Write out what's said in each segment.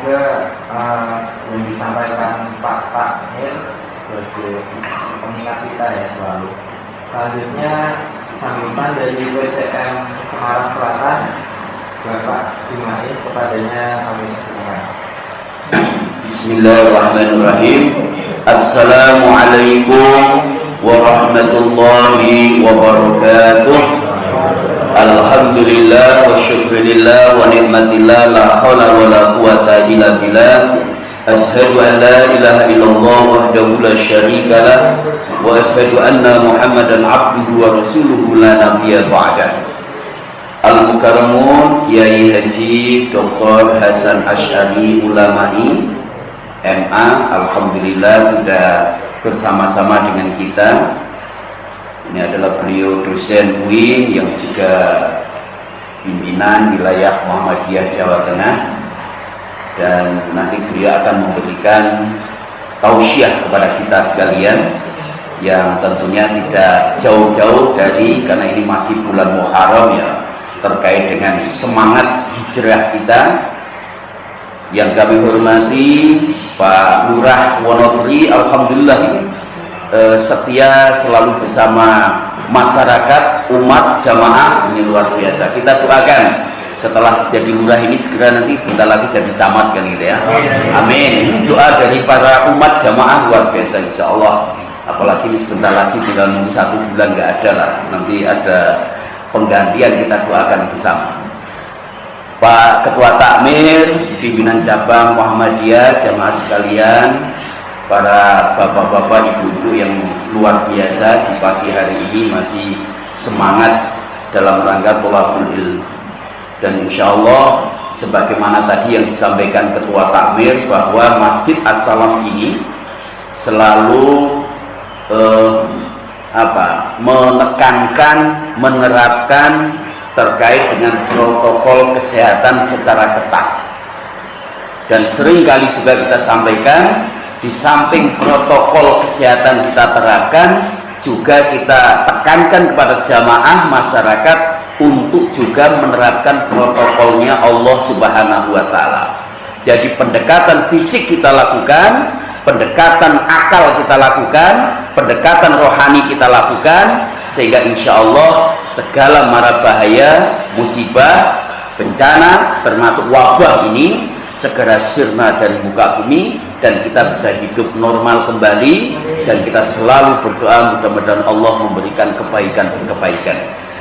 semoga yang disampaikan Pak Tahir sebagai pengingat kita ya selalu. Selanjutnya sambutan dari WCM Semarang Selatan, Bapak Jumaid, kepadanya kami silakan. Bismillahirrahmanirrahim. Assalamualaikum warahmatullahi wabarakatuh. Alhamdulillah wa syukurillah wa ni'matillah, la hawla wa la quwata illa billah. Ashhadu an la ilaha illallah wahdahu la syarika lah, wa ashhadu anna Muhammadan abduhu wa rasuluhu la nabiyya ba'dah. Al-Mukarramun Kiai Haji Dr. Hasan Asy'ari Ulamai MA, alhamdulillah sudah bersama-sama dengan kita. Ini adalah beliau dosen UIN yang juga pimpinan wilayah Muhammadiyah Jawa Tengah, dan nanti beliau akan memberikan tausiah kepada kita sekalian yang tentunya tidak jauh-jauh dari, karena ini masih bulan Muharram ya, terkait dengan semangat hijrah kita. Yang kami hormati Pak Lurah Wonogiri, alhamdulillah setia selalu bersama masyarakat, umat, jamaah, ini luar biasa. Kita doakan setelah jadi lurah ini segera nanti bentar lagi jadi camat kan gitu ya. Amin. Doa dari para umat jamaah luar biasa insya Allah. Apalagi ini sebentar lagi tinggal nunggu 1 bulan, nggak ada lah, nanti ada penggantian, kita doakan bersama. Pak Ketua Takmir, pimpinan cabang Muhammadiyah, jamaah sekalian, para bapak-bapak, ibu-ibu yang luar biasa di pagi hari ini masih semangat dalam rangka thalabul ilm. Dan insya Allah sebagaimana tadi yang disampaikan Ketua Takmir bahwa Masjid As-Salam ini selalu menekankan, menerapkan terkait dengan protokol kesehatan secara ketat. Dan seringkali juga kita sampaikan, di samping protokol kesehatan kita terapkan, juga kita tekankan kepada jamaah masyarakat untuk juga menerapkan protokolnya Allah Subhanahu wa Ta'ala. Jadi pendekatan fisik kita lakukan, pendekatan akal kita lakukan, pendekatan rohani kita lakukan, sehingga insya Allah segala mara bahaya, musibah, bencana, termasuk wabah ini segera sirna dari muka bumi, dan kita bisa hidup normal kembali. Dan kita selalu berdoa mudah-mudahan Allah memberikan kebaikan dan kebaikan.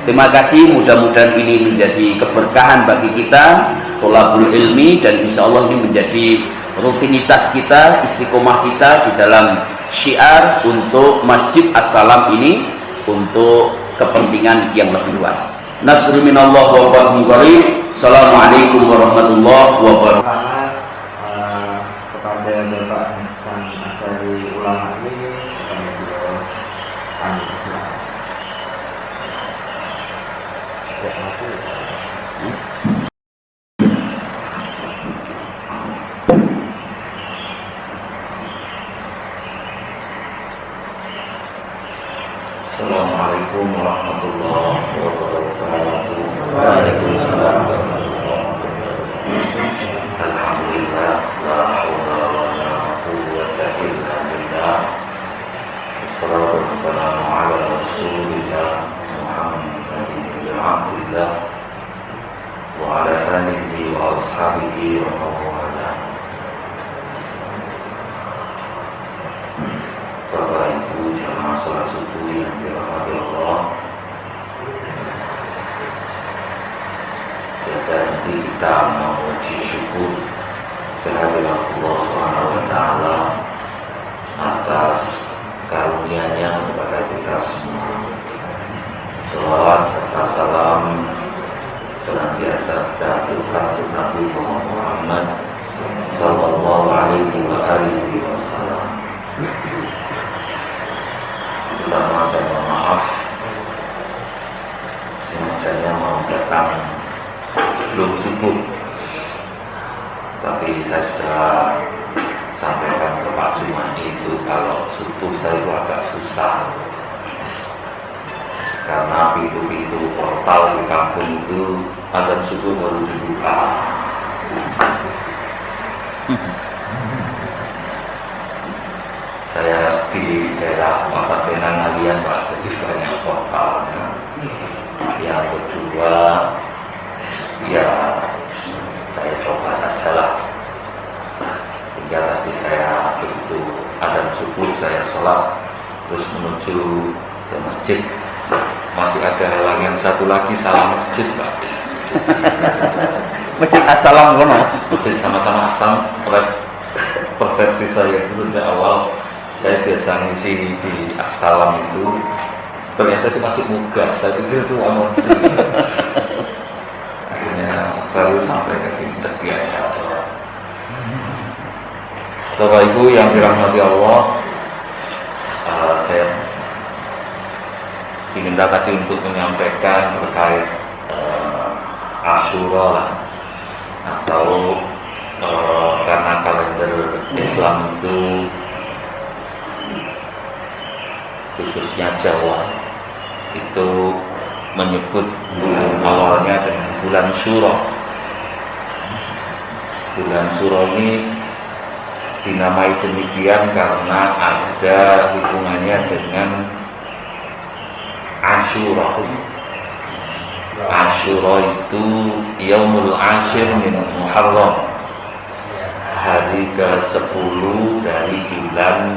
Terima kasih, mudah-mudahan ini menjadi keberkahan bagi kita thalabul ilmi, dan insya Allah ini menjadi rutinitas kita, istiqomah kita di dalam syiar untuk Masjid As-Salam ini untuk kepentingan yang lebih luas. Nasrul minallah wa fathun qarib. Assalamualaikum warahmatullahi wabarakatuh. Kepada Bapak Hasan Asy'ari Ulamai, Assalamualaikum warahmatullahi wabarakatuh. Waalaikumsalam warahmatullahi wabarakatuh. Alhamdulillah, la haula wa la quwwata illa billah. Wassalatu wassalamu ala Rasulillah Muhammadin bin Abdillah wa ala alihi wa ashabihi wa mawala. Bapak Ibu jamaah salat subuh yang dirahmati Allah, dan nanti kita memuji syukur kehadiran Allah Subhanahu wa Ta'ala atas karunia-Nya kepada kita semua. Salawat serta salam senantiasa tercurah untuk Nabi Muhammad sallallahu alaihi wa alihi wasallam. Pertama saya mohon maaf, sengajanya mau datang belum subuh, tapi saya sudah sampaikan ke Pak Jumani itu kalau subuh saya itu agak susah, karena pintu-pintu portal di kampung itu azan subuh baru dibuka. Saya di daerah Pasar Senen Ngalian Pak, jadi banyak portalnya. Yang kedua, ya saya coba sajalah. Hingga tadi saya begitu adzan subuh saya sholat, terus menuju ke masjid. Masih ada halangan satu lagi, salah masjid Pak. Masjid Assalam kono. Masjid sama-sama asam. Oleh persepsi saya itu sejak awal, saya biasa ngisi di Assalam itu, ternyata itu masih mugas. Saya pikir itu amodri. Akhirnya baru sampai ke sini terbiasa. Bapak Ibu yang dirahmati Allah, saya diminta tadi untuk menyampaikan terkait Asyura lah, atau karena kalender Islam itu khususnya Jawa itu menyebut awalnya dengan bulan Syuro. Bulan Syuro ini dinamai demikian karena ada hubungannya dengan Asyura. Asyura itu Yaumul Ashir min Muharram, hari ke-10 dari bulan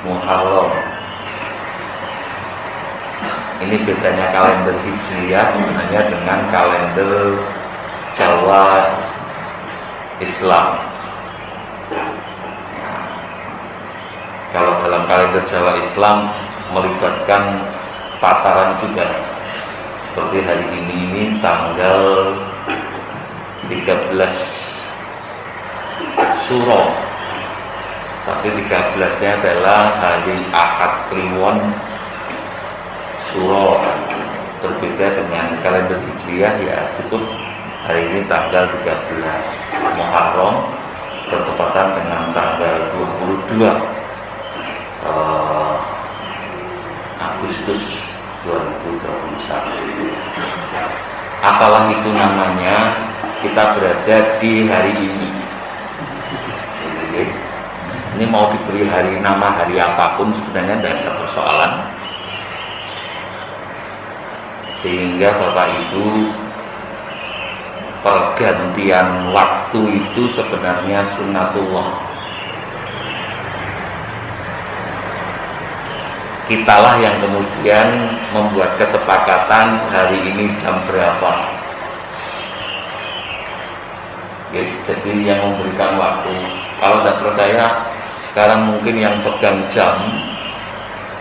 Muharram. Ini bedanya kalender Hijriah sebenarnya dengan kalender Jawa Islam. Kalau dalam kalender Jawa Islam melibatkan pasaran juga. Seperti hari ini tanggal 13 Syuro, tapi 13-nya adalah hari Ahad Kliwon Syuro. Berbeda dengan kalender Hijriah, ya cukup hari ini tanggal 13 Muharram bertepatan dengan tanggal 22 Agustus 2021. Apalah itu namanya, kita berada di hari ini. Ini mau diberi nama hari apapun sebenarnya tidak ada persoalan. Sehingga Bapak Ibu, pergantian waktu itu sebenarnya sunnatullah. Kitalah yang kemudian membuat kesepakatan hari ini jam berapa. Ya, jadi yang memberikan waktu. Kalau tidak percaya, sekarang mungkin yang pegang jam,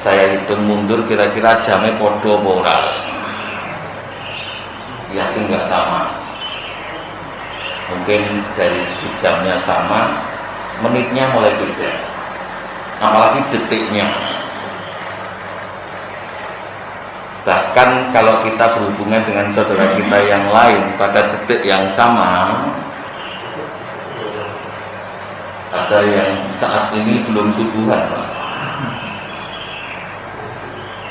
saya hitung mundur kira-kira jamnya podo moral. Yakin nggak sama? Mungkin dari segi jamnya sama, menitnya mulai beda, apalagi detiknya. Bahkan kalau kita berhubungan dengan saudara kita yang lain pada detik yang sama, ada yang saat ini belum subuhan, Pak.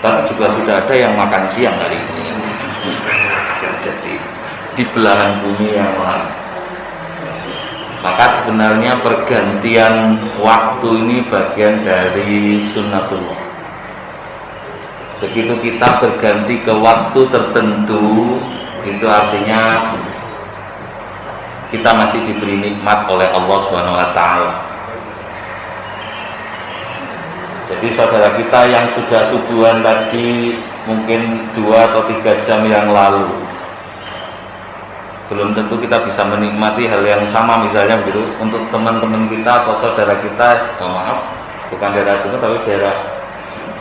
Tapi juga sudah ada yang makan siang hari ini. Jadi di belahan bumi yang lain. Maka sebenarnya pergantian waktu ini bagian dari sunnatullah. Begitu kita berganti ke waktu tertentu, itu artinya kita masih diberi nikmat oleh Allah SWT. Jadi saudara kita yang sudah subuhan tadi mungkin 2 atau 3 jam yang lalu, belum tentu kita bisa menikmati hal yang sama, misalnya begitu untuk teman-teman kita atau saudara kita, bukan daerah timur tapi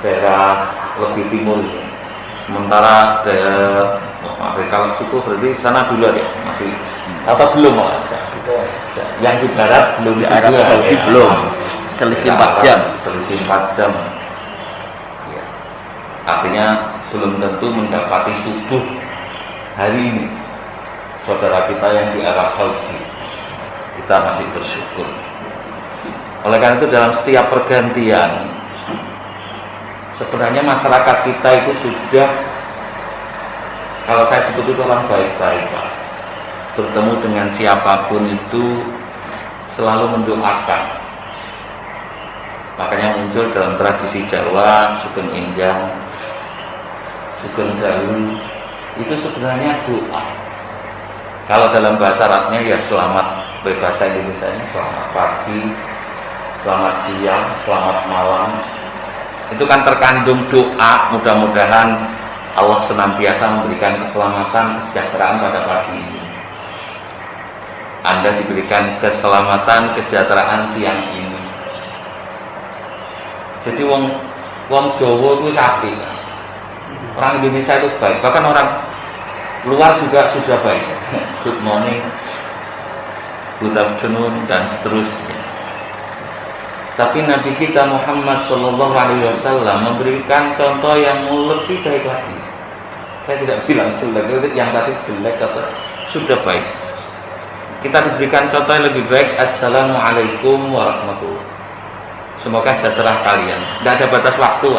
daerah lebih timur. Sementara kalau suku berarti sana dulu ya, masih atau belum Mas? Yang di barat belum, di Arab Saudi ya, belum. Selisih 4 jam. Selisih 4 jam. Ya. Artinya belum tentu mendapati subuh hari ini. Saudara kita yang di Arab Saudi, kita masih bersyukur. Oleh karena itu dalam setiap pergantian, sebenarnya masyarakat kita itu sudah, kalau saya sebut itu orang baik-baik, Pak. Bertemu dengan siapapun itu selalu mendoakan. Makanya muncul dalam tradisi Jawa sugeng enjang, sugeng dalu, itu sebenarnya doa. Kalau dalam bahasa Arabnya ya selamat, bahasa Indonesianya selamat pagi, selamat siang, selamat malam. Itu kan terkandung doa, mudah-mudahan Allah senantiasa memberikan keselamatan, kesejahteraan pada pagi ini. Anda diberikan keselamatan, kesejahteraan siang ini. Jadi wong Jawa itu sakit. Orang Indonesia itu baik, bahkan orang luar juga sudah baik. Good morning, good afternoon, dan seterusnya. Tapi Nabi kita Muhammad SAW memberikan contoh yang lebih baik lagi. Saya tidak bilang jelek, yang tadi jelek atau sudah baik. Kita diberikan contoh yang lebih baik. Assalamualaikum warahmatullahi wabarakatuh. Semoga sejahtera kalian. Tidak ada batas waktu,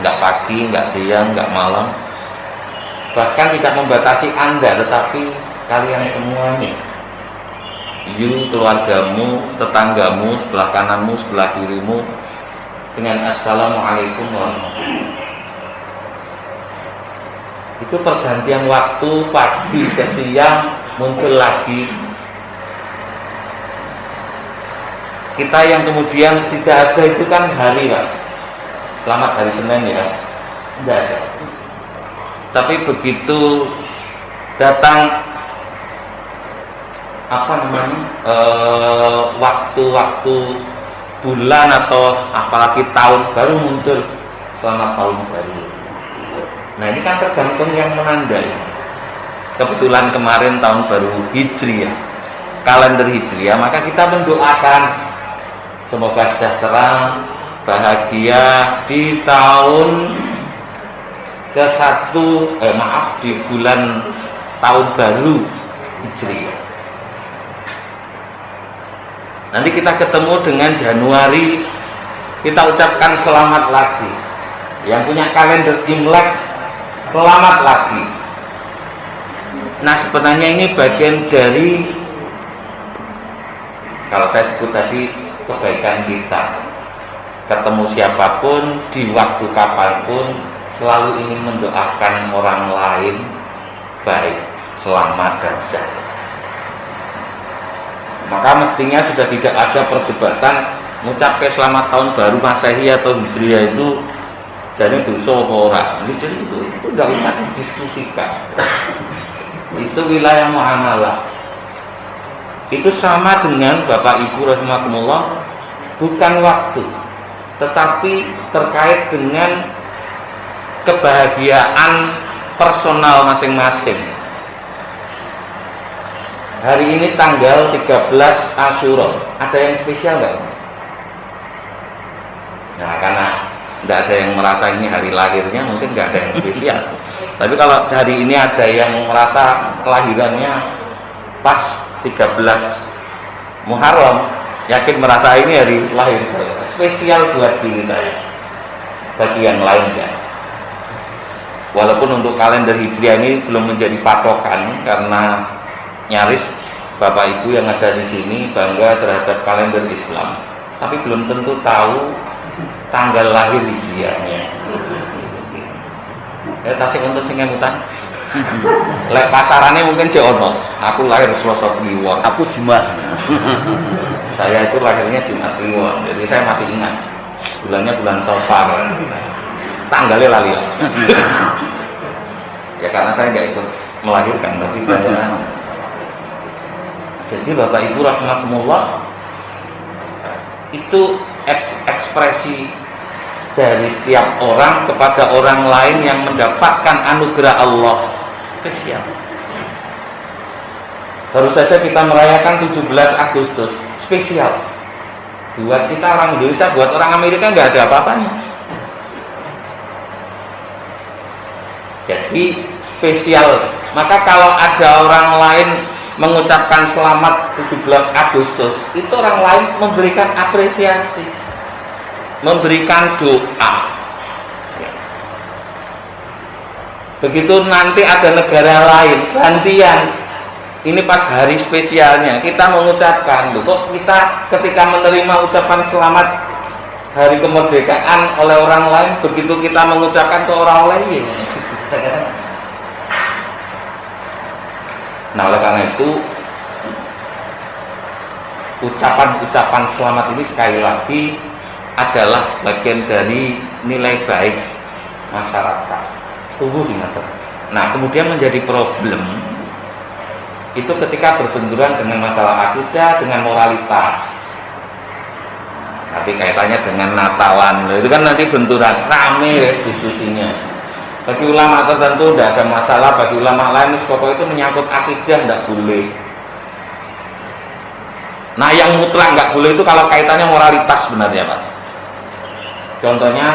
nggak pagi, nggak siang, nggak malam. Bahkan tidak membatasi Anda, tetapi kalian semuanya. You, keluargamu, tetanggamu, sebelah kananmu, sebelah kirimu, dengan Assalamualaikum warahmatullahi wabarakatuh. Itu pergantian waktu, pagi ke siang muncul lagi. Kita yang kemudian tidak ada itu kan hari, Pak. Selamat hari Senin ya, tidak ada. Tapi begitu datang waktu-waktu bulan atau apalagi tahun baru muncul selamat tahun baru. Nah ini kan tergantung yang menandai. Kebetulan kemarin tahun baru Hijriah, kalender Hijriah, maka kita mendoakan semoga sejahtera, bahagia di tahun ke-1 di bulan tahun baru Hijriah. Nanti kita ketemu dengan Januari, kita ucapkan selamat lagi. Yang punya kalender Imlek, selamat lagi. Nah sebenarnya ini bagian dari, kalau saya sebut tadi, kebaikan kita. Ketemu siapapun, di waktu kapanpun, selalu ingin mendoakan orang lain baik, selamat dan sejahtera. Maka mestinya sudah tidak ada perdebatan mengucapkan selamat tahun baru Masehi atau Hijriah itu jadi dosa orang. Jadi itu tidak usah didiskusikan. Itu wilayah muamalah. Itu sama dengan Bapak Ibu rahimakumullah, bukan waktu, tetapi terkait dengan kebahagiaan personal masing-masing. Hari ini tanggal 13 Asyura, ada yang spesial nggak? Nah karena tidak ada yang merasa ini hari lahirnya, mungkin nggak ada yang spesial. Tapi kalau hari ini ada yang merasa kelahirannya pas 13 Muharram, yakin merasa ini hari lahir spesial buat diri saya. Bagi yang lainnya, walaupun untuk kalender Hijriah ini belum menjadi patokan, karena nyaris Bapak Ibu yang ada di sini bangga terhadap kalender Islam, tapi belum tentu tahu tanggal lahir Hijriahnya. Tasik untuk sing emutan. Lek pasarannya mungkin si ono. Aku lahir Selasa Kliwon. Aku Jumat. Saya itu lahirnya Jumat Kliwon. Jadi saya masih ingat. Bulannya bulan Safar. Tanggalnya lali. Ya karena saya nggak ikut melahirkan, tapi saya. Jadi Bapak Ibu rahimakumullah, itu ekspresi dari setiap orang kepada orang lain yang mendapatkan anugerah Allah spesial. Baru saja kita merayakan 17 Agustus spesial. Buat kita orang Indonesia, buat orang Amerika nggak ada apa-apanya. Jadi spesial. Maka kalau ada orang lain mengucapkan selamat 17 Agustus, itu orang lain memberikan apresiasi, memberikan doa. Begitu nanti ada negara lain gantian, ini pas hari spesialnya kita mengucapkan, loh kok kita ketika menerima ucapan selamat hari kemerdekaan oleh orang lain, begitu kita mengucapkan ke orang lain. Nah, oleh karena itu ucapan-ucapan selamat ini sekali lagi adalah bagian dari nilai baik masyarakat, tumbuh di masyarakat. Nah, kemudian menjadi problem itu ketika berbenturan dengan masalah akidah, dengan moralitas. Tapi kaitannya dengan Natalan, itu kan nanti benturan, rame ya diskusinya. Bagi ulama tertentu tidak ada masalah, bagi ulama lain pokoknya itu menyangkut akidah tidak boleh. Nah, yang mutlak nggak boleh itu kalau kaitannya moralitas sebenarnya, Pak. Contohnya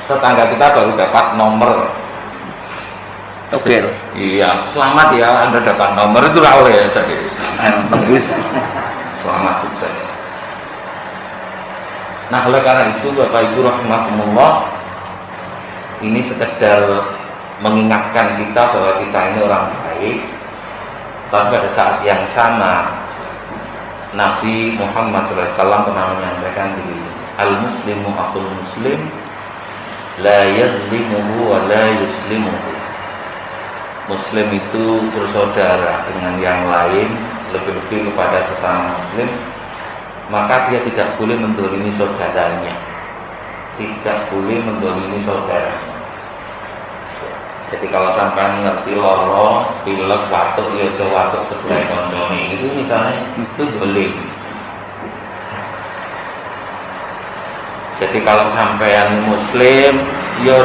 tetangga kita baru dapat nomor. Oke. Iya, selamat ya Anda dapat nomor, itu lah oleh saya. Bagus. Selamat sukses. Nah, oleh karena itu Bapak Ibu rahimakumullah, ini sekedar mengingatkan kita bahwa kita ini orang baik. Tapi pada saat yang sama Nabi Muhammad SAW pernah menyampaikan diri, al-muslimu aqul muslim la yadlimuhu wa la yuslimuhu. Muslim itu bersaudara dengan yang lain, lebih-lebih kepada sesama muslim, maka dia tidak boleh mendolimi saudaranya, tidak boleh mendolimi saudaranya. Jadi kalau sampai ngerti loro, pilek, watuk, ya watuk sebelah kondoni itu misalnya, itu boleh. Jadi kalau sampean muslim, ya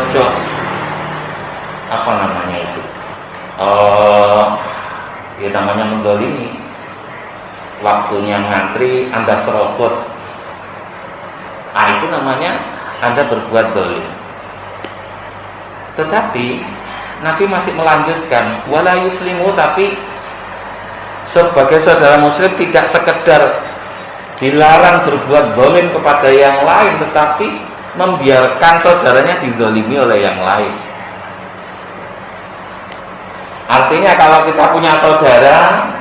apa namanya itu? Ya namanya mendolimi. Waktunya ngantri, Anda serobot. Itu namanya Anda berbuat dolim. Tetapi Nabi masih melanjutkan wala yuslimu, tapi sebagai saudara muslim tidak sekedar dilarang berbuat zalim kepada yang lain, tetapi membiarkan saudaranya dizalimi oleh yang lain. Artinya kalau kita punya saudara,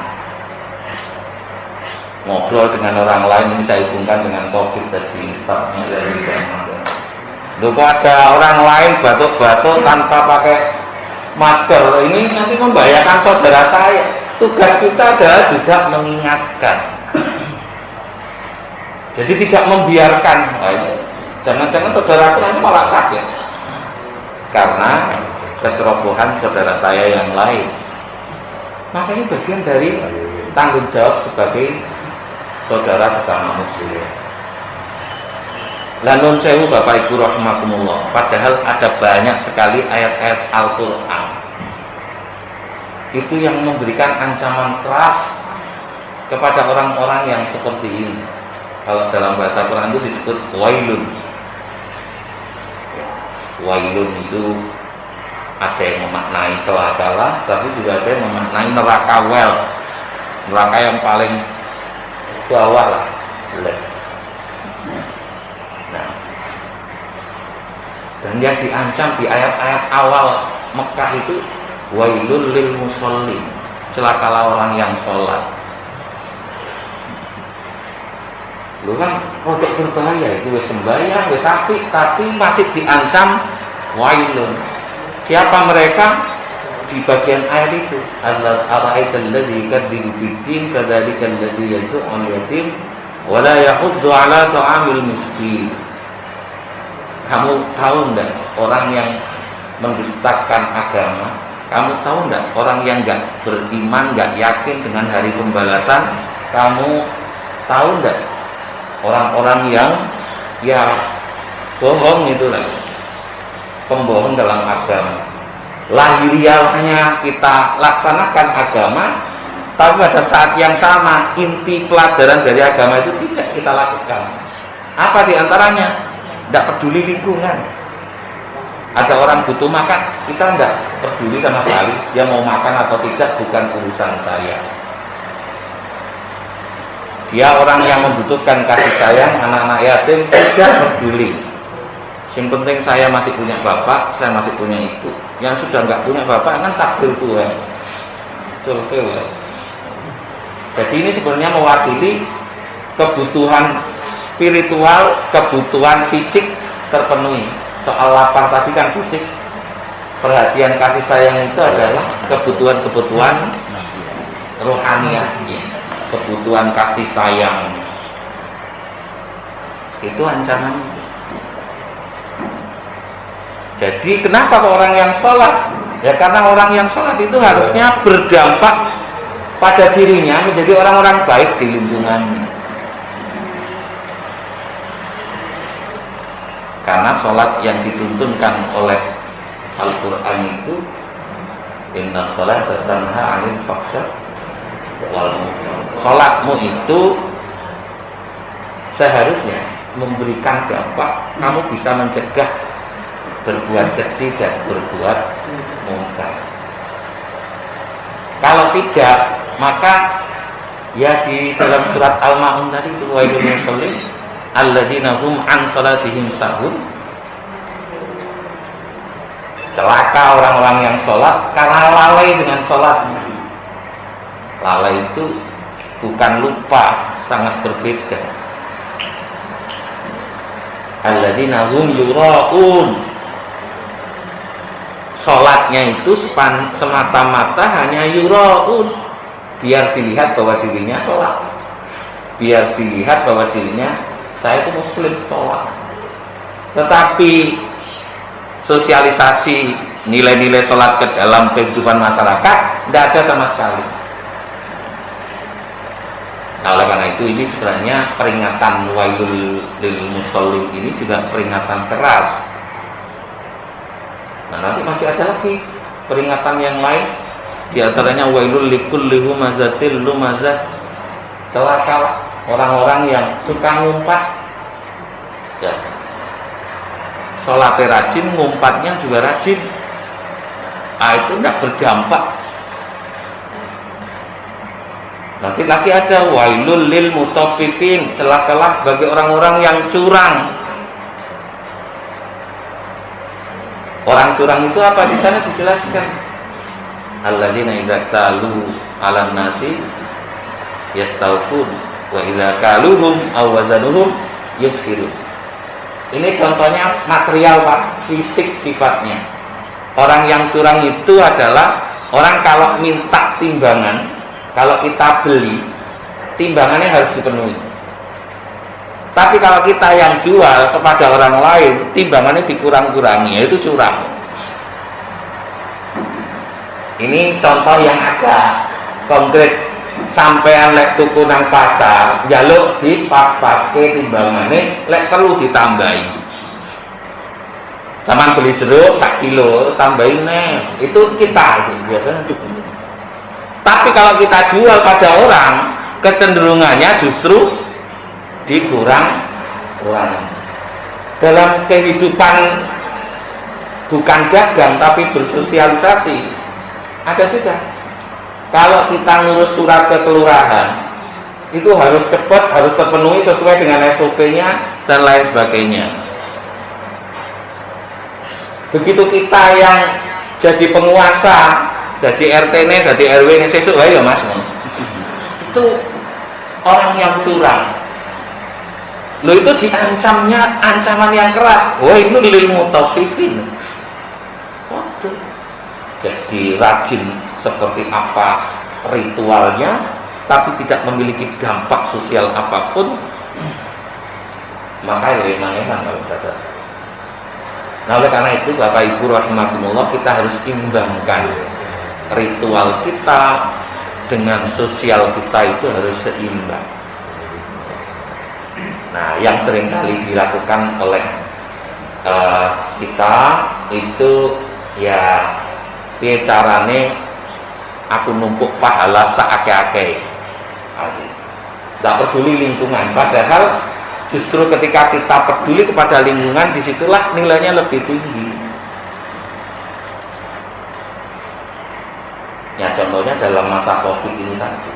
ngobrol dengan orang lain, ini saya hubungkan dengan COVID tadi, startnya dari Ramadan. Loh, kok ada orang lain batuk-batuk tanpa pakai masker, ini nanti membahayakan saudara saya. Tugas kita adalah juga mengingatkan. Jadi tidak membiarkan, jangan-jangan saudaraku nanti malah sakit karena kecerobohan saudara saya yang lain. Makanya bagian dari tanggung jawab sebagai saudara sesama muslim. Lanun sewu Bapak Ibu rahimakumullah, padahal ada banyak sekali ayat-ayat Al-Quran itu yang memberikan ancaman keras kepada orang-orang yang seperti ini. Kalau dalam bahasa Quran itu disebut wailun. Wailun itu ada yang memaknai celaka, tapi juga ada yang memaknai neraka wel, neraka yang paling bawah lah. Nah, dan yang diancam di ayat-ayat awal Mekah itu wailul lil musallin, celakalah orang yang sholat. Lu kan untuk berbahaya itu, sembahyang, apik, tapi masih diancam wailun. Siapa mereka? Di bagian ayat itu, ara'aital ladzi yukadzibu bid-din fadzalikal ladzi yad'ul yatim wa la yahuddu 'ala ta'amil miskin. Kamu tahu enggak orang yang mendustakan agama? Kamu tahu enggak orang yang enggak beriman, enggak yakin dengan hari pembalasan? Kamu tahu enggak orang-orang yang ya bohong itu lah, pembohong dalam agama. Lahiriahnya kita laksanakan agama, tapi pada saat yang sama inti pelajaran dari agama itu tidak kita lakukan. Apa diantaranya? Tidak peduli lingkungan. Ada orang butuh makan, kita tidak peduli sama sekali. Dia mau makan atau tidak bukan urusan saya. Dia orang yang membutuhkan kasih sayang, anak-anak yatim, tidak peduli. Yang penting saya masih punya bapak, saya masih punya ibu. Yang sudah nggak punya bapak kan takdir Tuhan. Betul ya. Jadi ini sebenarnya mewakili kebutuhan spiritual, kebutuhan fisik terpenuhi. Soal lapar tadi kan fisik, perhatian kasih sayang itu adalah kebutuhan-kebutuhan rohaniah, kebutuhan kasih sayang. Itu ancaman. Jadi kenapa kok orang yang sholat? Ya karena orang yang sholat itu harusnya berdampak pada dirinya menjadi orang-orang baik di lingkungannya. Karena sholat yang dituntunkan oleh Al-Quran itu inna sholata tanha 'anil fahsya wal munkar. Sholatmu itu seharusnya memberikan dampak, kamu bisa mencegah berbuat keji dan berbuat munkar. Kalau tidak, maka ya di dalam surat Al-Ma'un tadi itu wailul musallin alladzina hum an salatihim sahun. Celaka orang-orang yang sholat karena lalai dengan sholatnya. Lalai itu bukan lupa, sangat berbeda. Alladzina hum yura'un. Sholatnya itu semata-mata hanya yura'un, biar dilihat bahwa dirinya sholat, biar dilihat bahwa dirinya saya itu muslim sholat. Tetapi sosialisasi nilai-nilai sholat ke dalam kehidupan masyarakat tidak ada sama sekali. Nah, oleh karena itu ini sebenarnya peringatan wailul lil musallin ini juga peringatan keras. Nah, nanti masih ada lagi peringatan yang lain, di antaranya wailul likulli humazatil lumazah. Celaka orang-orang yang suka ngumpat. Ya. Sholatnya rajin, ngumpatnya juga rajin. Itu tidak berdampak. Nanti lagi ada wailul lil mutaffifin, celakalah bagi orang-orang yang curang. Orang curang itu apa? Di sana dijelaskan. Alladzina idza talu 'alan nasi yastawfun wa idza kaluhum aw wazanuhum yukhsirun. Ini contohnya material, Pak, fisik sifatnya. Orang yang curang itu adalah orang kalau minta timbangan, kalau kita beli, timbangannya harus dipenuhi. Tapi kalau kita yang jual kepada orang lain, timbangannya dikurang-kurangi, itu curang. Ini contoh yang agak konkret. Sampean lek tuku nang pasar, njaluk dipas-paske timbangannya, lek perlu ditambahi. Saman beli jeruk 1 kilo, tambahin nih. Itu kita biasanya. Tapi kalau kita jual pada orang, kecenderungannya justru dikurang-kurang. Dalam kehidupan bukan dagang tapi bersosialisasi ada juga. Kalau kita ngurus surat ke kelurahan, itu harus cepat, harus terpenuhi sesuai dengan SOP-nya dan lain sebagainya. Begitu kita yang jadi penguasa, jadi RT-nya, jadi RW-nya, sesuk wae ya Mas. Itu orang yang curang. Loh, itu diancamnya ancaman yang keras. Wah, itu lil mutaffifin. Waduh. Jadi rajin seperti apa ritualnya, tapi tidak memiliki dampak sosial apapun, maka ya eman-eman kalau bahasa. Nah, oleh karena itu Bapak Ibu rahimakumullah, kita harus imbangkan ritual kita dengan sosial kita, itu harus seimbang. Nah, yang seringkali dilakukan oleh kita itu ya piye carane aku numpuk pahala seake-ake. Tidak peduli lingkungan, padahal justru ketika kita peduli kepada lingkungan, disitulah nilainya lebih tinggi. Ya, contohnya dalam masa COVID ini tadi,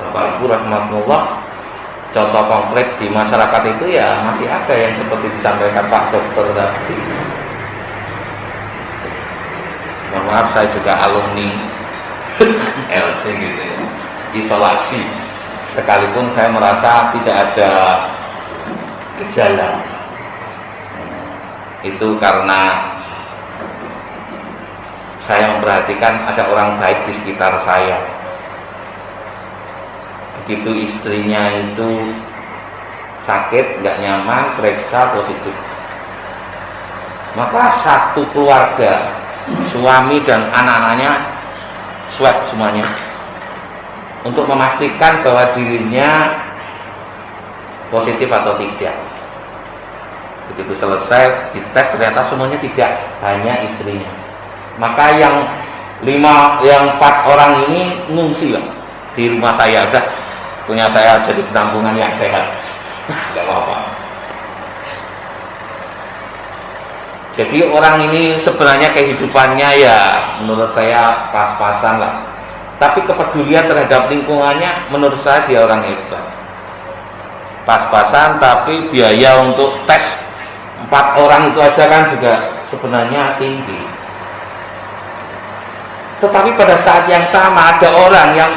Bapak Ibu rahmatullah, contoh konkret di masyarakat itu ya masih ada yang seperti disampaikan Pak Dokter tadi. Mohon maaf, saya juga alumni LC gitu ya. isolasi sekalipun saya merasa tidak ada gejala. Itu karena saya memperhatikan ada orang baik di sekitar saya. Begitu istrinya itu sakit, nggak nyaman, periksa positif, maka satu keluarga, suami dan anak-anaknya swab semuanya untuk memastikan bahwa dirinya positif atau tidak. Begitu selesai dites ternyata semuanya tidak, hanya istrinya. Maka yang 4 orang ini ngungsi lah di rumah saya, udah punya saya jadi penampungan yang sehat. Nggak apa-apa. Jadi orang ini sebenarnya kehidupannya ya menurut saya pas-pasan lah. Tapi kepedulian terhadap lingkungannya menurut saya dia orang hebat. Pas-pasan, tapi biaya untuk tes 4 orang itu aja kan juga sebenarnya tinggi. Tetapi pada saat yang sama ada orang yang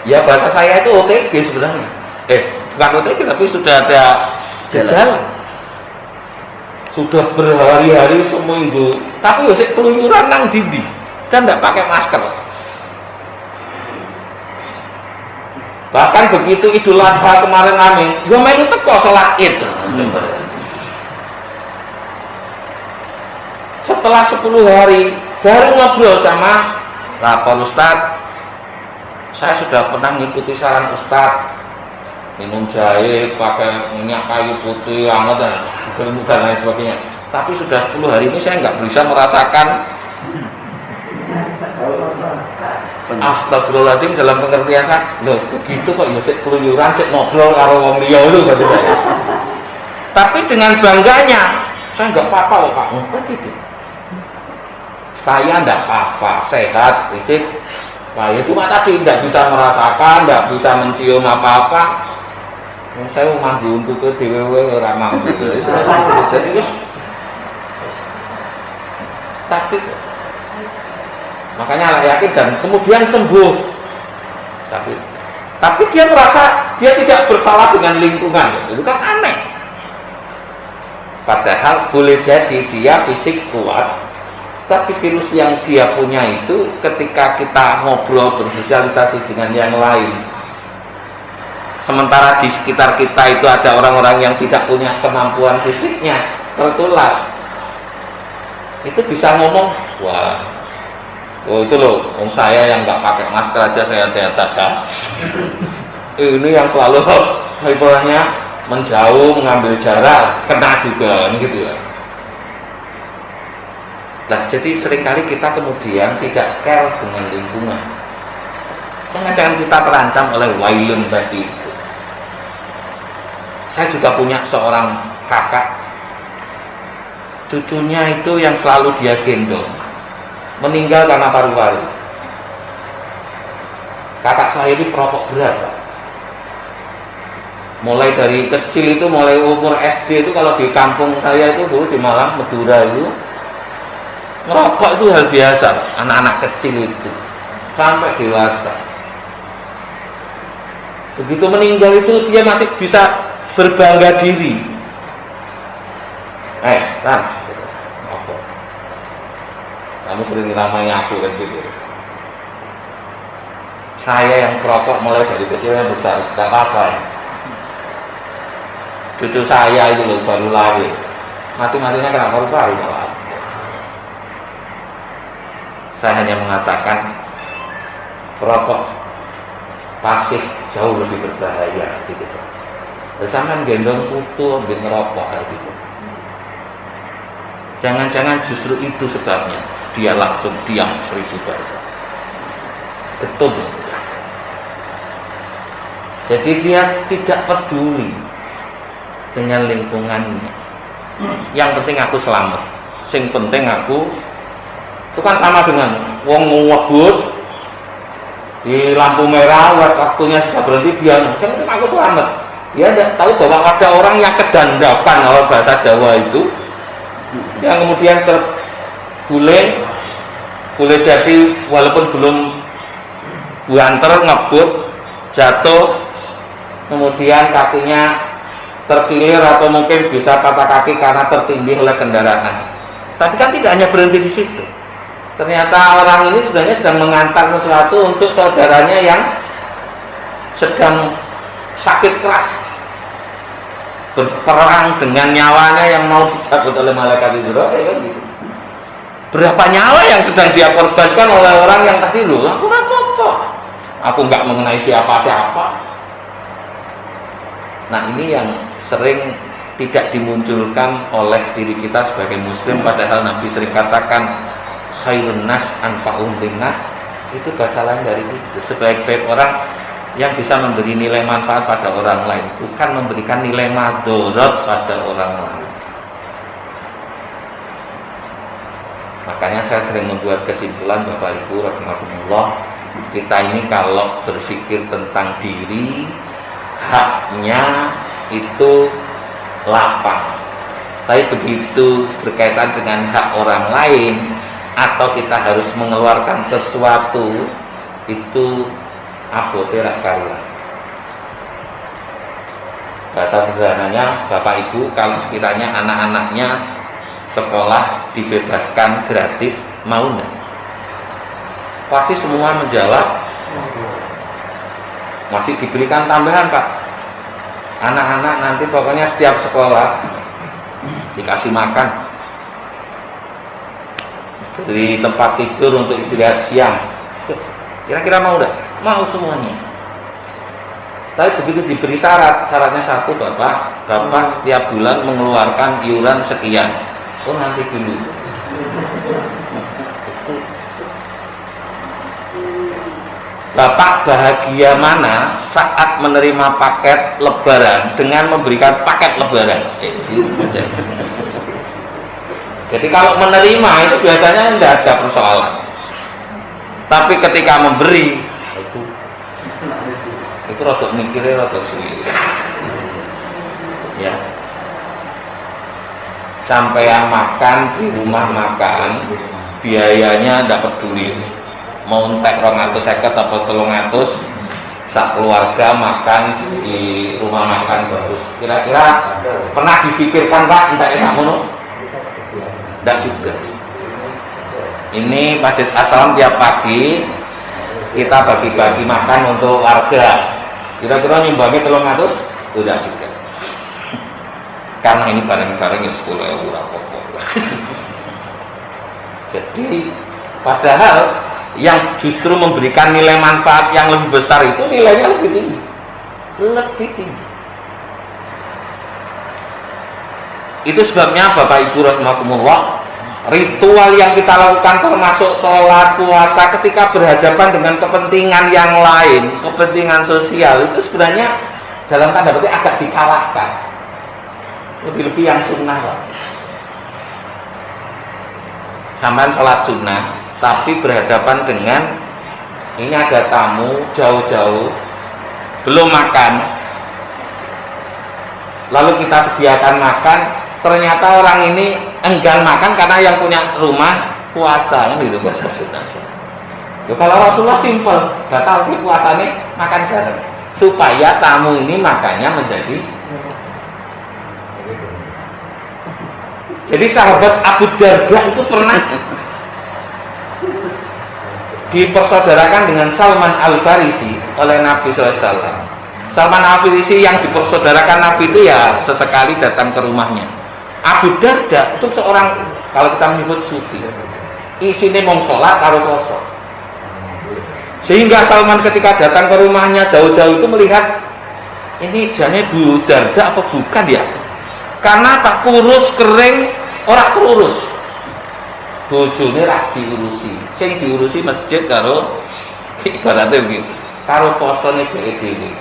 ya bahasa saya itu OTG sebenarnya. Bukan OTG tapi sudah ada gejala. Sudah berhari-hari seminggu, tapi masih keluyuran nang dindi dan tidak pakai masker. Bahkan begitu Idul Adha kemarin amin, ya melu teko salat Id. Setelah 10 hari baru ngobrol sama lapor Ustadz, saya sudah pernah mengikuti saran Ustadz, minum jahe, pakai minyak kayu putih, hangat dan lain sebagainya. Tapi sudah 10 hari ini saya nggak bisa merasakan astagfirullahaladzim dalam pengertian saya. Loh, begitu kok ya keluyuran, ngobrol karo wong liya lho kata saya. Tapi dengan bangganya, saya nggak apa-apa loh Pak. Gitu. Saya enggak apa-apa, sehat, fisik. Saya cuma tadi tidak bisa merasakan, tidak bisa mencium apa-apa. Saya mau manggung untuk ke DWW orang mampu. Itu saya jadi tapi makanya yakin dan kemudian sembuh. Tapi dia merasa dia tidak bersalah dengan lingkungan. Itu kan aneh. Padahal boleh jadi dia fisik kuat, tapi virus yang dia punya itu ketika kita ngobrol bersosialisasi dengan yang lain, sementara di sekitar kita itu ada orang-orang yang tidak punya kemampuan fisiknya tertular, itu bisa ngomong, wah, oh itu loh, saya yang nggak pakai masker aja sehat-sehat saja. Ini yang selalu hiburannya menjauh, mengambil jarak, kena juga, gitu ya. Nah, jadi seringkali kita kemudian tidak care dengan lingkungan. Jangan-jangan kita terancam oleh wailun tadi itu. Saya juga punya seorang kakak, cucunya itu yang selalu dia gendong, meninggal karena paru-paru. Kakak saya ini perokok berat, Pak. Mulai dari kecil itu, mulai umur SD itu, kalau di kampung saya itu dulu di Malang, Madura itu, merokok itu hal biasa, anak-anak kecil itu sampai dewasa. Begitu meninggal itu dia masih bisa berbangga diri. Kamu sering ramai aku kan gitu. Saya yang perokok mulai dari kecil yang besar, tidak apa-apa. Cucu saya itu loh baru lahir, mati-matinya kena paru-paru malah. Saya hanya mengatakan perokok pasif jauh lebih berbahaya gitu. Bersama gendong putu ambil ngerokok gitu. Jangan-jangan justru itu sebabnya dia langsung diam 1000 bahasa. Betul. Jadi dia tidak peduli dengan lingkungannya. Yang penting aku selamat. Sing penting aku. Itu kan sama dengan wong ngebut di lampu merah, waktunya sudah berhenti, dia yang aku selamat. Dia tidak tahu bahwa ada orang yang kedandapan oleh bahasa Jawa itu, yang kemudian terguling, boleh jadi walaupun belum buanter, ngebut, jatuh, kemudian kakinya terkilir atau mungkin bisa patah kaki karena tertindih oleh kendaraan. Tapi kan tidak hanya berhenti di situ. Ternyata orang ini sebenarnya sedang mengantar sesuatu untuk saudaranya yang sedang sakit keras, berperang dengan nyawanya yang mau dicabut oleh malaikat Israil, kan gitu. Berapa nyawa yang sedang dia korbankan oleh orang yang tadi, loh, aku nggak apa-apa, aku nggak mengenai siapa-siapa. Nah, ini yang sering tidak dimunculkan oleh diri kita sebagai muslim, padahal Nabi sering katakan khairun nas anfa'uhum linnas. Itu bahasa lain dari itu. Sebaik-baik orang yang bisa memberi nilai manfaat pada orang lain, bukan memberikan nilai madorot pada orang lain. Makanya saya sering membuat kesimpulan, Bapak Ibu rahimakumullah, kita ini kalau berpikir tentang diri, haknya itu lapang. Tapi begitu berkaitan dengan hak orang lain, atau kita harus mengeluarkan sesuatu, itu abote rak karuan. Bahasa sederhananya, Bapak Ibu kalau sekiranya anak-anaknya sekolah dibebaskan gratis, mau enggak? Pasti semua menjawab masih diberikan tambahan, Pak. Anak-anak nanti pokoknya setiap sekolah dikasih makan, dari tempat tidur untuk istirahat siang. Kira-kira mau enggak? Mau semuanya. Tapi begitu diberi syaratnya satu, Bapak setiap bulan mengeluarkan iuran sekian. Oh, nanti dulu. Bapak bahagia mana saat menerima paket lebaran dengan memberikan paket lebaran? Jadi kalau menerima itu biasanya tidak ada persoalan. Tapi ketika memberi itu rada mikirnya rada sulit. Ya. Sampai yang makan di rumah makan, biayanya tidak peduli. Mau entek 250 atau 300, sak keluarga makan di rumah makan bagus. Kira-kira pernah dipikirkan, Pak, entek sak ngono? Tidak juga. Ini Masjid As-Salam tiap pagi kita bagi-bagi makan untuk warga. Kira-kira nyumbangnya 300? Tidak juga. Karena ini barang-barang yang 10.000 apa-apa. Jadi padahal yang justru memberikan nilai manfaat yang lebih besar itu nilainya lebih tinggi. Lebih tinggi. Itu sebabnya Bapak Ibu rahimakumullah, ritual yang kita lakukan termasuk sholat, puasa, ketika berhadapan dengan kepentingan yang lain, kepentingan sosial, itu sebenarnya dalam tanda petik agak dikalahkan. Lebih-lebih yang sunnah lah. Sampai sholat sunnah, tapi berhadapan dengan ini ada tamu jauh-jauh, belum makan, lalu kita sediakan makan, ternyata orang ini enggan makan karena yang punya rumah puasa, kan gitu bahasa sunnah. Ya, kalau Rasulullah simpel, gak tahu puasanya makan bareng, supaya tamu ini makannya menjadi. Jadi sahabat Abu Darda itu pernah dipersaudarakan dengan Salman Al-Farisi oleh Nabi SAW. Salman Al-Farisi yang dipersaudarakan Nabi itu ya sesekali datang ke rumahnya. Abu Darda itu seorang, kalau kita menyebut sufi, isinya mau sholat karo poso. Sehingga Salman ketika datang ke rumahnya jauh-jauh itu melihat ini jane Bu Darda apa bukan ya? Karena tak kurus, kering, ora kurus. Bojone ra diurusi. Sing diurusi masjid karo ibaratnya begitu. Karo posone dhewe-dhewe.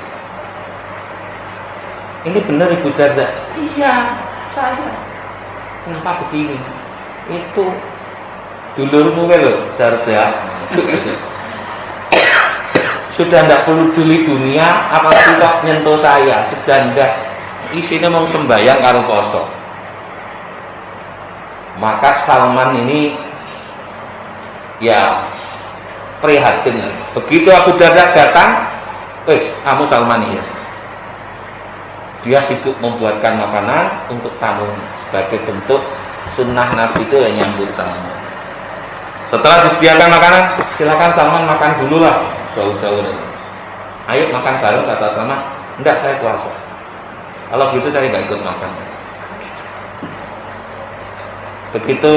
Ini benar Ibu Darda? Iya, saya. Kenapa begini? Itu dulurmu lho, Darda. Sudah tidak perlu peduli dunia, apalagi kok nyentuh saya. Sudah tidak. Isinya mau sembahyang karo poso. Maka Salman ini ya prihatin. Begitu Abu Darda datang, kamu Salman ya. Dia sibuk membuatkan makanan untuk tamu sebagai bentuk sunnah Nabi itu yang nyambut tamu. Setelah disediakan makanan, silakan Salman makan dulu lah, jauh-jauh. Ayo makan bareng, kata Salman. Enggak, saya puasa. Kalau gitu saya nggak ikut makan. Begitu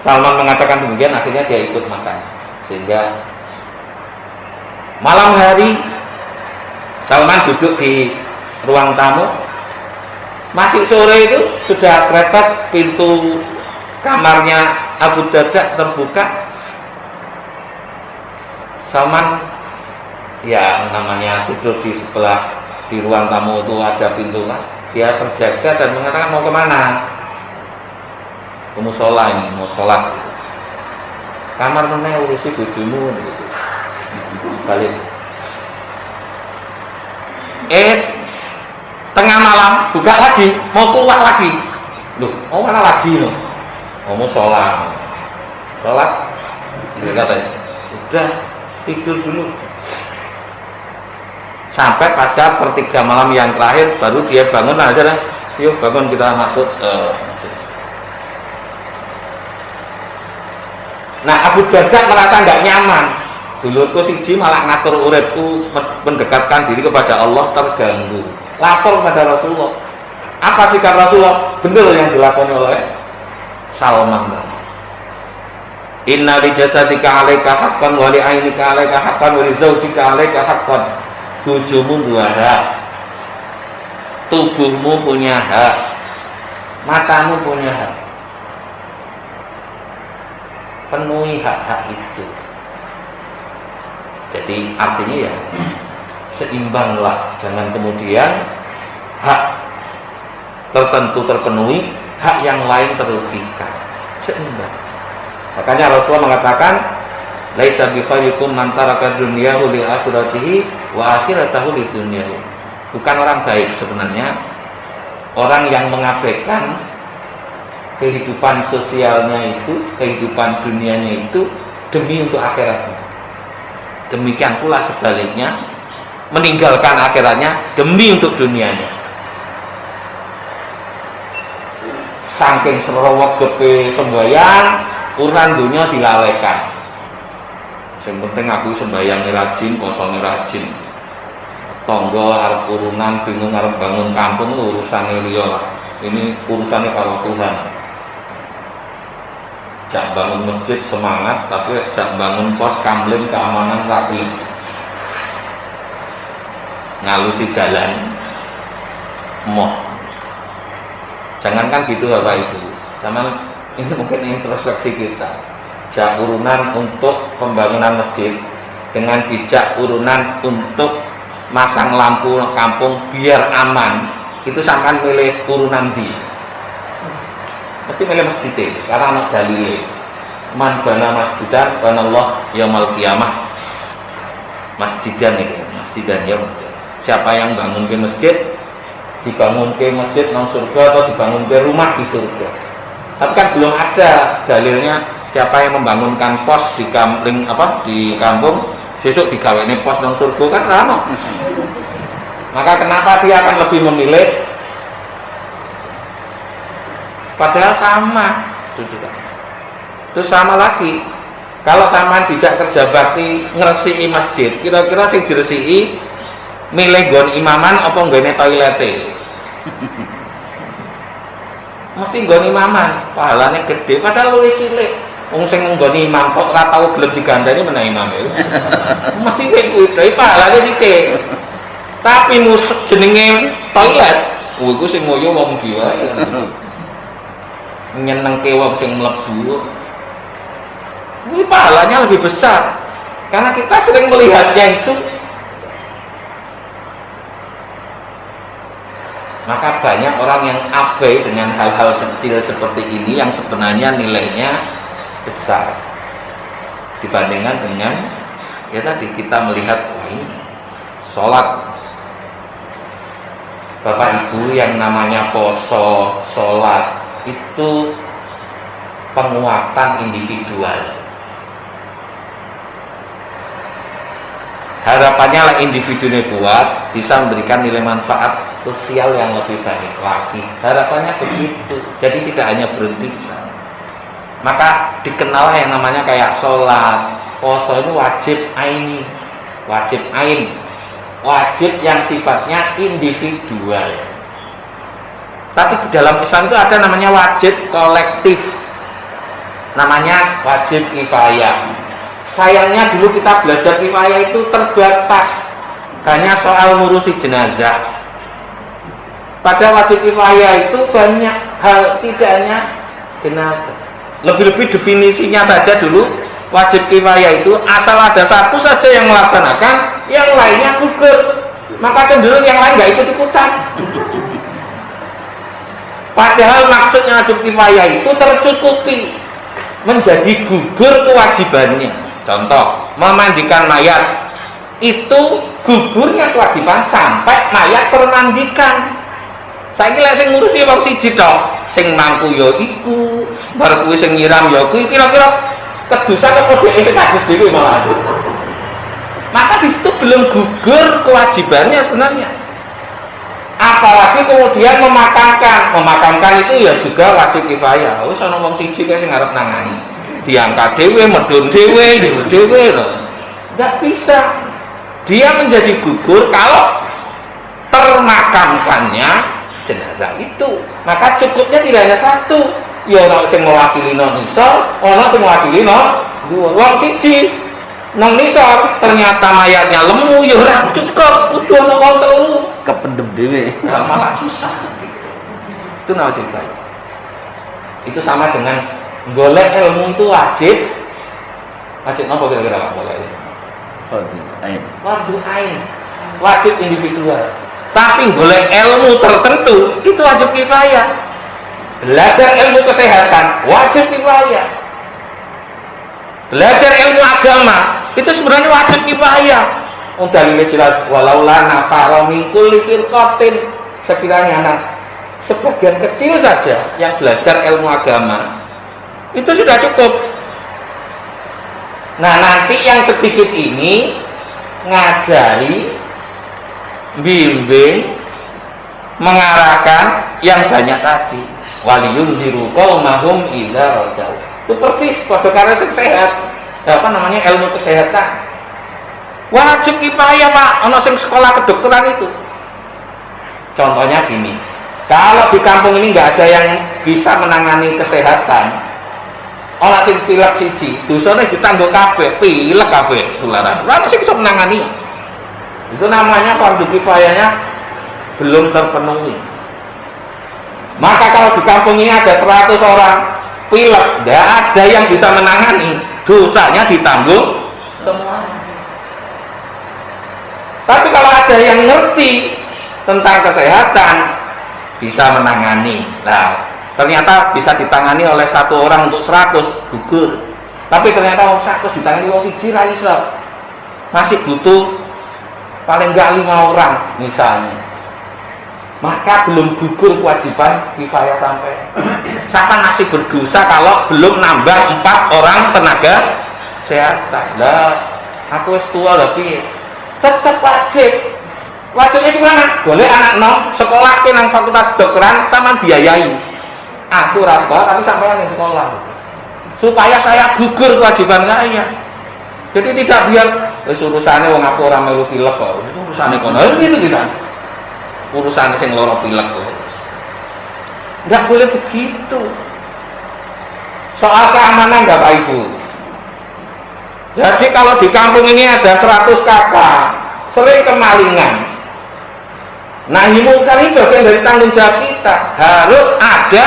Salman mengatakan demikian, akhirnya dia ikut makan. Sehingga malam hari Salman duduk di ruang tamu. Masih sore itu sudah kretek pintu kamarnya Abu Darda terbuka. Salman ya namanya tidur di sebelah di ruang tamu itu ada pintu kan. Dia terjaga dan mengatakan mau kemana? Ke musola ini, mau sholat. Kamar mana urusi bojomu gitu. Balik. Tengah malam buka lagi, mau keluar lagi. Loh, mau mana lagi loh? Mau sholat. Sholat. Dia katanya, udah tidur dulu. Sampai pada pertiga malam yang terakhir baru dia bangun aja lah. Yuk bangun kita masuk. Nah Abu Darda merasa nggak nyaman. Dulurku siji malah ngatur uripku mendekatkan diri kepada Allah terganggu. Lapor kepada Rasulullah. Apa sikap Rasulullah? Benar yang dilakoni oleh Salman. Inna li jasadika 'alaika haqqan wa li 'ainika 'alaika haqqan wa li zawjika 'alaika haqqan. Tujuhmu dua hak. Tubuhmu punya hak. Matamu punya hak. Penuhi hak-hak itu. Jadi artinya ya seimbanglah, jangan kemudian hak tertentu terpenuhi, hak yang lain terlebihkan. Seimbang. Makanya Rasulullah mengatakan, laisa bi khairukum man taraka dunyahu li akhiratihi wa akhiratahu li dunyahu. Bukan orang baik sebenarnya orang yang mengabaikan kehidupan sosialnya itu, kehidupan dunianya itu demi untuk akhiratnya. Demikian pula sebaliknya, meninggalkan akhiratnya demi untuk dunianya. Saking serowok gepe sembahyang, urusan dunia dilalaikan. Yang penting aku sembahyang rajin, kosong rajin. Tonggo arep urunan, bingung arep bangun kampung, urusan liya lah. Ini urusannya kalau Tuhan. Jak bangun masjid semangat, tapi jak bangun pos kamlin keamanan rapi. Ngalusi jalan, moh. Jangankan gitu Bapak Ibu, zaman ini mungkin introspeksi kita. Jak urunan untuk pembangunan masjid dengan dijak urunan untuk masang lampu kampung biar aman, itu sampai milih urunan di. Mesti milih masjid karena anak dalil man bana masjidan banallah yaumal qiyamah. Masjidan itu, masjidan ya. Siapa yang bangun ke masjid, dibangun ke masjid nang surga atau dibangun ke rumah di surga. Tapi kan belum ada dalilnya siapa yang membangunkan pos di kampung di kampung sesuk digawene pos nang surga kan rano. Maka kenapa dia akan lebih memilih? Padahal sama, terus sama lagi. Kalau sama dijak kerja bakti ngresiki masjid, kira-kira sing diresiki milih nggon imaman apa nggone toilete? Mesti nggon imaman, pahalane gede. Padahal luwih cilik. Wong sing nggon imam kok ora tau gelem digandani menawa imam itu. Mesti kuwi kuwi pahalane sithik. Tapi musuh jenenge toilet, kuwi ku sing ngoyo wong ndi wae. Nyenengke wong sing mlebu. Ini pahalanya lebih besar karena kita sering melihatnya itu. Maka banyak orang yang abai dengan hal-hal kecil seperti ini yang sebenarnya nilainya besar dibandingkan dengan ya tadi kita melihat wah ini sholat. Bapak Ibu, yang namanya poso, sholat itu penguatan individual. harapannya lah individunya kuat, bisa memberikan nilai manfaat sosial yang lebih baik lagi. Harapannya begitu. Jadi tidak hanya berhenti. Maka dikenal yang namanya kayak sholat, puasa itu wajib aini, wajib ain, wajib yang sifatnya individual. Tapi di dalam Islam itu ada namanya wajib kolektif, namanya wajib kifayah. Sayangnya dulu kita belajar kifayah itu terbatas, hanya soal ngurusi jenazah. Pada wajib kifayah itu banyak hal, tidak hanya jenazah. Lebih-lebih definisinya saja dulu, wajib kifayah itu asal ada satu saja yang melaksanakan, yang lainnya gugur, maka cenderung yang lain nggak ikut-ikutan. Padahal maksudnya wajib kifayah itu tercukupi, menjadi gugur kewajibannya. Contoh, memandikan mayat itu gugurnya kewajiban sampai mayat termandikan. Saiki lek sing ngurusi wong siji tok, sing mangku ya iku, bar kuwi sing nyiram ya kuwi, kira-kira kedusan apa dhek sing kados dhewe malah. Maka di situ belum gugur kewajibannya sebenarnya. Apalagi kemudian memakamkan itu ya juga wajib kifayah. Wis ana wong siji kae sing arep nangani. Diangkat dewe, medun dewe loh. Nggak bisa. Dia menjadi gugur kalau termakamkannya jenazah itu. Maka cukupnya tidak hanya satu. Ya orang yang mewakili non nisor, orang yang mewakili non dua. Wong siji non nisor ternyata mayatnya lemu, ya ora cukup. Kudu ana wong telu. Kependem dewe. Nah, malah susah. Itu namanya kifayah. Itu sama dengan golek ilmu itu wajib apa kira-kira Pak golek? Wajib ain, wajib individual. Tapi golek ilmu tertentu itu wajib kifayah. Belajar ilmu kesehatan wajib kifayah. Belajar ilmu agama itu sebenarnya wajib kifayah. Dalilnya jelas, walaula nafara min kulli firqatin, sekiranya sebagian kecil saja yang belajar ilmu agama itu sudah cukup. Nah, nanti yang sedikit ini ngajari, bimbing, mengarahkan yang banyak tadi. Waliyundiru qaumahum idza rajau. Itu persis pada karena sehat. Apa namanya ilmu kesehatan. Wajib kifayah Pak, ono sing sekolah kedokteran itu. Contohnya gini, kalau di kampung ini nggak ada yang bisa menangani kesehatan, orang sing pilek siji, dosane ditanggung kabeh, pilek kabeh tularan. Ora sing iso menangani. Itu namanya fardu kifayahnya belum terpenuhi. Maka kalau di kampung ini ada 100 orang pilek, tidak ada yang bisa menangani, dosanya ditanggung semua. Tapi kalau ada yang ngerti tentang kesehatan, bisa menangani. Nah, ternyata bisa ditangani oleh satu orang untuk 100, gugur. Tapi ternyata 100 ditangani wong siji ra iso. Masih butuh paling enggak 5 orang misalnya. Maka belum gugur kewajiban kifayah sampai. Siapa masih berdosa kalau belum nambah 4 orang tenaga kesehatan. Lah, aku wis tua lho piye? Tetap wajib. Wajibnya gimana? Boleh anak nom sekolah ke nang fakultas kedokteran sama biayai. Aku rasa tapi sampai yang sekolah supaya saya gugur kewajiban saya. Jadi tidak biar urusannya wong aku orang melu pilek kok. Itu urusannya kono. Itu tidak. Urusannya sing loro pilek kok. Enggak boleh begitu. Soal keamanan Bapak Ibu. Jadi kalau di kampung ini ada 100 kakak sering kemalingan. Nah, ini mungkin bagian dari tanggung jawab kita. Harus ada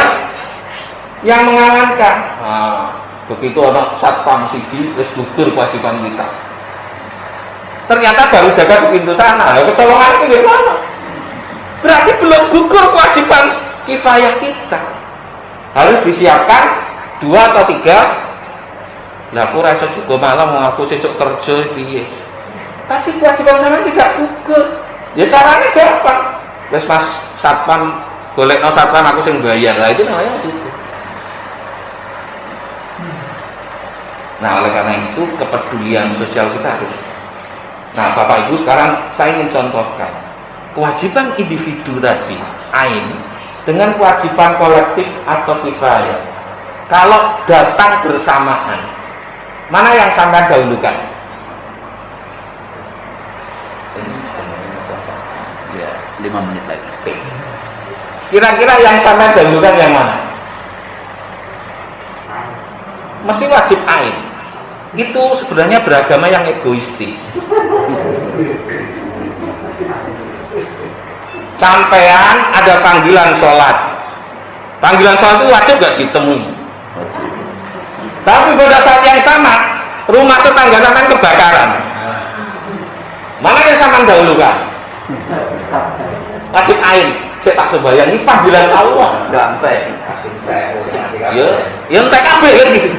yang mengamankan. Nah, begitu ada satpam siji terus gugur kewajiban kita. Ternyata baru jaga di pintu sana. Ketolongan itu gimana? Berarti belum gugur kewajiban kifayah kita. Harus disiapkan 2 atau 3. Lah aku rasa juga malam mau aku sesuk kerja piye. Tapi kewajiban sampean tidak gugur. Ya caranya gampang. Wis Mas satpam golekno satpam aku sing bayar. Lah itu namanya gugur. Nah, oleh karena itu kepedulian sosial kita harus Nah, Bapak Ibu, sekarang saya ingin contohkan kewajiban individu tadi, ain, dengan kewajiban kolektif atau kifayah. Kalau datang bersamaan, mana yang sampai dahulukan? Ya, 5 menit lagi. Kira-kira yang sampai dahulukan yang mana? Mesti wajib ain. Itu sebenarnya beragama yang egoistis. Sampean ada panggilan sholat. Panggilan sholat itu wajib gak ditemui. Tapi pada saat yang sama, rumah tetangga sampean kebakaran. Mana yang sampean dahulukan? Wajib ain. Saya tak sebayang ini panggilan Allah. Gantek. Ya entek kabeh kan gitu.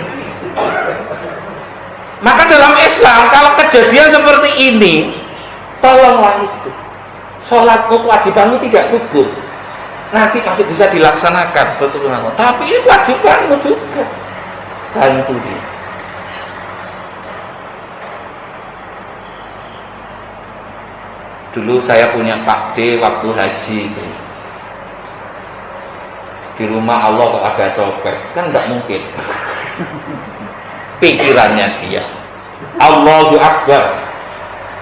Maka dalam Islam kalau kejadian seperti ini, tolonglah itu. Sholatmu, kewajibanmu tidak gugur. Nanti pasti bisa dilaksanakan betul betul. Tapi ini kewajibanmu juga. Bantu dia. Dulu saya punya Pak D waktu haji itu. Di rumah Allah kok ada copet, kan nggak mungkin. Pikirannya dia, Allahu Akbar.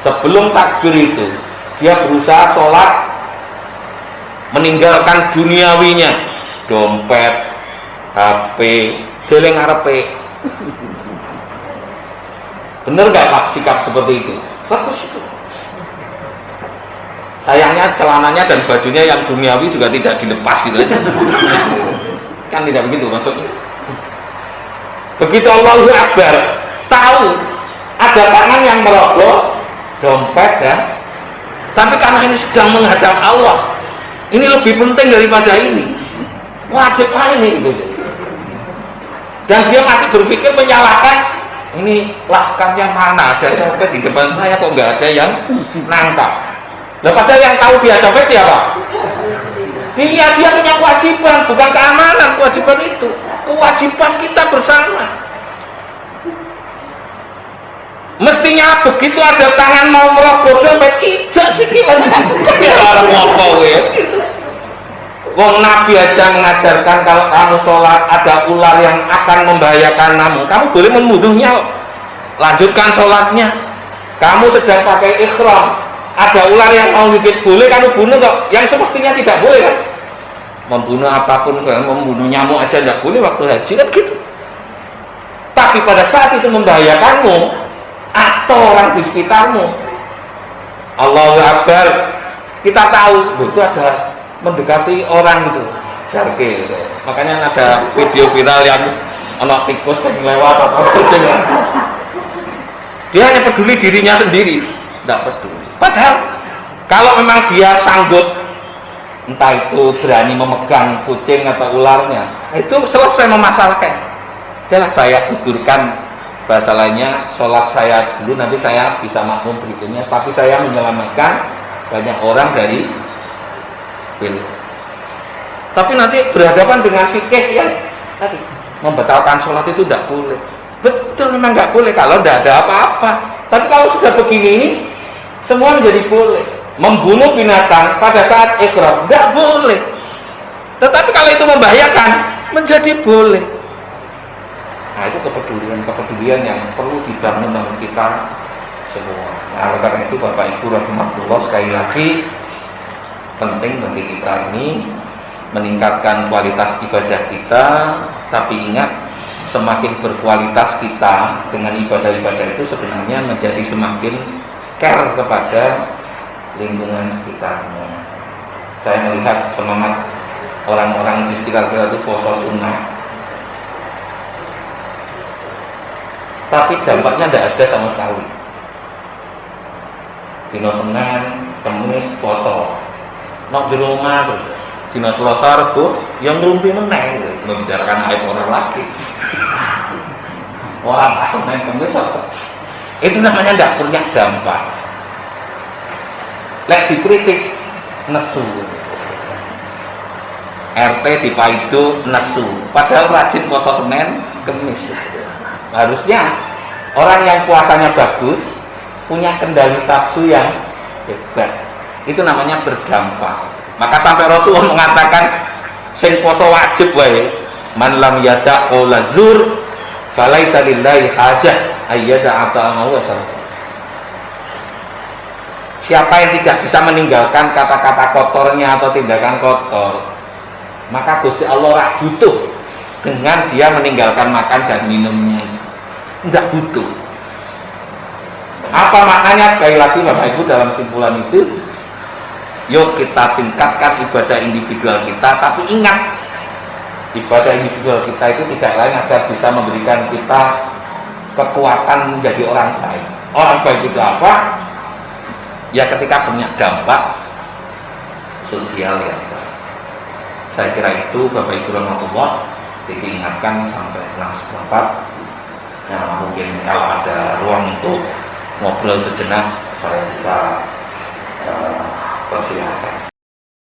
Sebelum takbir itu, dia berusaha sholat, meninggalkan duniawinya, dompet, HP, deleng arepe. Bener nggak Pak sikap seperti itu? Bagus itu. Sayangnya celananya dan bajunya yang duniawi juga tidak dilepas gitu aja. Kan tidak begitu maksudnya. Begitu Allahu Akbar, tahu ada tangan yang merogoh dompet ya. Tapi karena ini sedang menghadap Allah, ini lebih penting daripada ini. Wajib ini gitu. Dan dia masih berpikir menyalahkan, ini laskarnya mana, ada copet di depan saya kok nggak ada yang nangkap. Nah, padahal yang tahu dia copet siapa? Dia punya kewajiban, bukan keamanan. Kewajiban itu kewajiban kita bersama. Mestinya begitu ada tangan mau merogoh dompet, ijak sikilan orang ngopo gitu. Wong Nabi aja mengajarkan kalau kamu sholat ada ular yang akan membahayakan kamu boleh membunuhnya. Lanjutkan sholatnya. Kamu sedang pakai ikhram, ada ular yang mau gigit, boleh kamu bunuh kok. Yang semestinya tidak boleh kan? Membunuh apapun, membunuh nyamuk aja tidak boleh waktu haji kan gitu. Tapi pada saat itu membahayakanmu atau orang di sekitarmu, Allahu Akbar, kita tahu itu ada mendekati orang gitu, jarke gitu. Makanya ada video viral yang anak tikus yang lewat atau kucing. Dia hanya peduli dirinya sendiri, tidak peduli. Padahal kalau memang dia sanggup, entah itu berani memegang kucing atau ularnya, itu selesai memasalahkan. Adalah saya gugurkan, bahasa lainnya sholat saya dulu, nanti saya bisa makmum berikutnya, tapi saya menyelamatkan banyak orang dari film. Tapi nanti berhadapan dengan fikih yang tadi membatalkan sholat itu tidak boleh. Betul, memang nggak boleh kalau tidak ada apa-apa. Tapi kalau sudah begini ini, semua menjadi boleh. Membunuh binatang pada saat ikhram nggak boleh. Tetapi kalau itu membahayakan, menjadi boleh. Nah, itu kepedulian yang perlu dibangun dalam kita semua. Nah, karena itu Bapak Ibu rahimahullah, sekali lagi penting bagi kita ini meningkatkan kualitas ibadah kita. Tapi ingat, semakin berkualitas kita dengan ibadah-ibadah itu sebenarnya menjadi semakin care kepada lingkungan sekitarnya. Saya melihat semangat orang-orang di sekitar kita itu puasa sunnah, tapi dampaknya tidak ada sama sekali. Dino Senin, Kamis, poso, nok di rumah terus. Dino Selasa, Rebo, yang rumpi meneng, membicarakan aib orang lagi. Orang pas Senin, Kamis, itu namanya tidak punya dampak. Lek dikritik, nesu. RT di Paido nesu. Padahal rajin poso Senin, Kamis. Harusnya orang yang puasanya bagus punya kendali nafsu yang hebat. Itu namanya berdampak. Maka sampai Rasulullah mengatakan sing poso wajib wae, man lam yada qaula zur falaisa lillahi hajah ayyada ata'amahu wa salat. Siapa yang tidak bisa meninggalkan kata-kata kotornya atau tindakan kotor, maka Gusti Allah rak butuh dengan dia meninggalkan makan dan minumnya. Tidak butuh. Apa maknanya? Sekali lagi Bapak Ibu, dalam simpulan itu, yuk kita tingkatkan ibadah individual kita, tapi ingat, ibadah individual kita itu tidak lain agar bisa memberikan kita kekuatan menjadi orang baik. Orang baik itu apa? Ya ketika punya dampak sosial yang baik. Saya kira itu Bapak Ibu rahmatullah diingatkan sampai langsung Bapak. Ya mungkin kalau ada ruang untuk ngobrol sejenak, saya juga persilahkan.